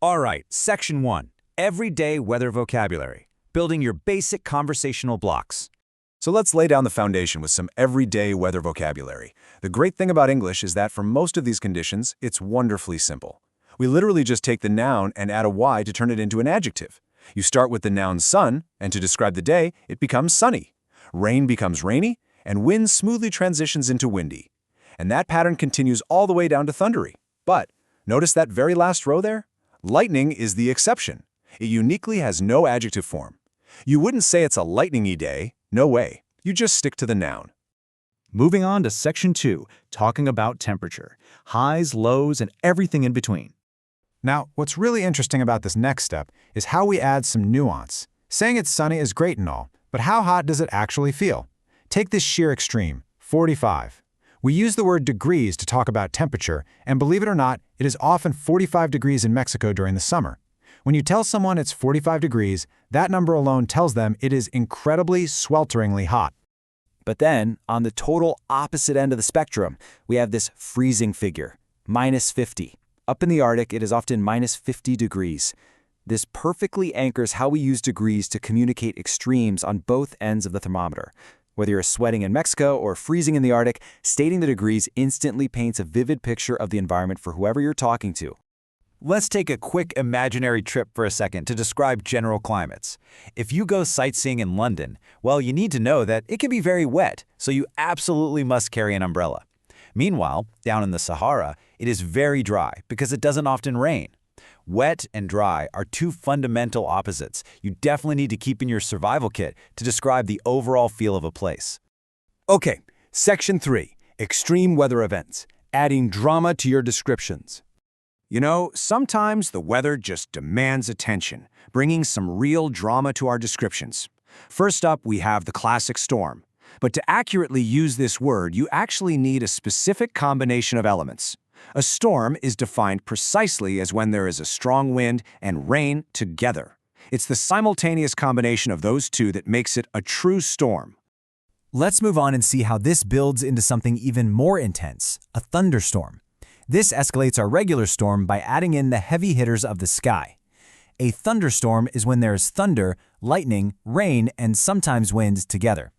All right, Section 1. Everyday weather vocabulary. Building your basic conversational blocks. So let's lay down the foundation with some everyday weather vocabulary. The great thing about English is that for most of these conditions, it's wonderfully simple. We literally just take the noun and add a y to turn it into an adjective. You start with the noun sun, and to describe the day, it becomes sunny. Rain becomes rainy, and wind smoothly transitions into windy. And that pattern continues all the way down to thundery. But notice that very last row there? Lightning is the exception. It uniquely has no adjective form. You wouldn't say it's a lightningy day. No way. You just stick to the noun. Moving on to Section 2, talking about temperature, highs, lows, and everything in between. Now, what's really interesting about this next step is how we add some nuance. Saying it's sunny is great and all, but how hot does it actually feel? Take this sheer extreme, 45. We use the word degrees to talk about temperature, and believe it or not, it is often 45 degrees in Mexico during the summer. When you tell someone it's 45 degrees, that number alone tells them it is incredibly, swelteringly hot. But then, on the total opposite end of the spectrum, we have this freezing figure, minus 50. Up in the Arctic, it is often minus 50 degrees. This perfectly anchors how we use degrees to communicate extremes on both ends of the thermometer. Whether you're sweating in Mexico or freezing in the Arctic, stating the degrees instantly paints a vivid picture of the environment for whoever you're talking to. Let's take a quick imaginary trip for a second to describe general climates. If you go sightseeing in London, well, you need to know that it can be very wet, so you absolutely must carry an umbrella. Meanwhile, down in the Sahara, it is very dry because it doesn't often rain. Wet and dry are two fundamental opposites you definitely need to keep in your survival kit to describe the overall feel of a place. Okay, Section 3, extreme weather events, adding drama to your descriptions. You know, sometimes the weather just demands attention, bringing some real drama to our descriptions. First up, we have the classic storm. But to accurately use this word, you actually need a specific combination of elements. A storm is defined precisely as when there is a strong wind and rain together. It's the simultaneous combination of those two that makes it a true storm. Let's move on and see how this builds into something even more intense, a thunderstorm. This escalates our regular storm by adding in the heavy hitters of the sky. A thunderstorm is when there is thunder, lightning, rain, and sometimes wind together.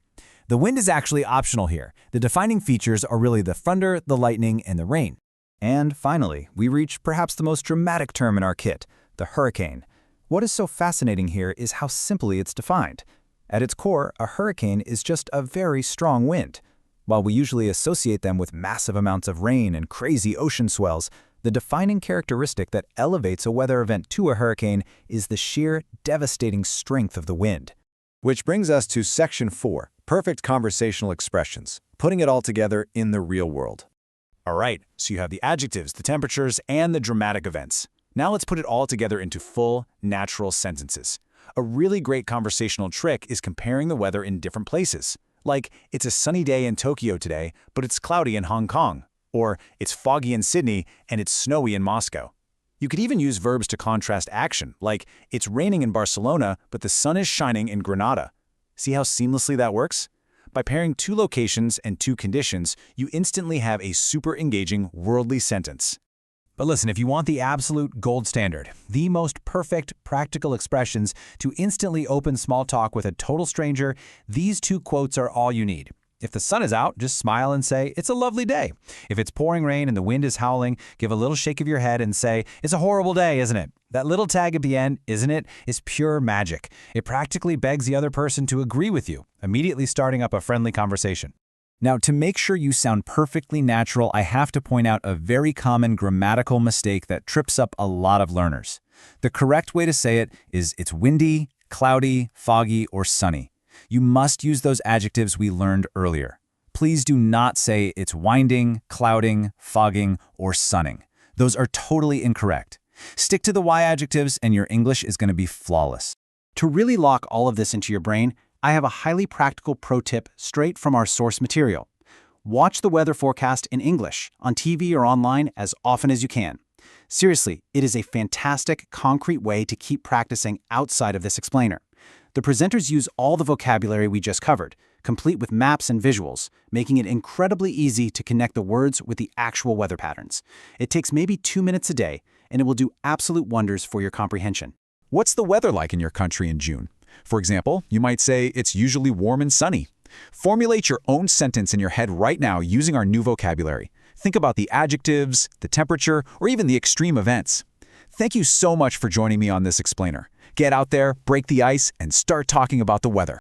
The wind is actually optional here. The defining features are really the thunder, the lightning, and the rain. And finally, we reach perhaps the most dramatic term in our kit, the hurricane. What is so fascinating here is how simply it's defined. At its core, a hurricane is just a very strong wind. While we usually associate them with massive amounts of rain and crazy ocean swells, the defining characteristic that elevates a weather event to a hurricane is the sheer, devastating strength of the wind. Which brings us to Section 4, perfect conversational expressions, putting it all together in the real world. All right, so you have the adjectives, the temperatures, and the dramatic events. Now let's put it all together into full, natural sentences. A really great conversational trick is comparing the weather in different places. Like, it's a sunny day in Tokyo today, but it's cloudy in Hong Kong. Or, it's foggy in Sydney, and it's snowy in Moscow. You could even use verbs to contrast action, like, it's raining in Barcelona, but the sun is shining in Granada. See how seamlessly that works? By pairing two locations and two conditions, you instantly have a super engaging, worldly sentence. But listen, if you want the absolute gold standard, the most perfect practical expressions to instantly open small talk with a total stranger, these two quotes are all you need. If the sun is out, just smile and say, it's a lovely day. If it's pouring rain and the wind is howling, give a little shake of your head and say, it's a horrible day, isn't it? That little tag at the end, isn't it, is pure magic. It practically begs the other person to agree with you, immediately starting up a friendly conversation. Now, to make sure you sound perfectly natural, I have to point out a very common grammatical mistake that trips up a lot of learners. The correct way to say it is it's windy, cloudy, foggy, or sunny. You must use those adjectives we learned earlier. Please do not say it's winding, clouding, fogging, or sunning. Those are totally incorrect. Stick to the Y adjectives and your English is going to be flawless. To really lock all of this into your brain, I have a highly practical pro tip straight from our source material. Watch the weather forecast in English, on TV or online as often as you can. Seriously, it is a fantastic, concrete way to keep practicing outside of this explainer. The presenters use all the vocabulary we just covered, complete with maps and visuals, making it incredibly easy to connect the words with the actual weather patterns. It takes maybe 2 minutes a day, and it will do absolute wonders for your comprehension. What's the weather like in your country in June? For example, you might say it's usually warm and sunny. Formulate your own sentence in your head right now using our new vocabulary. Think about the adjectives, the temperature, or even the extreme events. Thank you so much for joining me on this explainer. Get out there, break the ice, and start talking about the weather.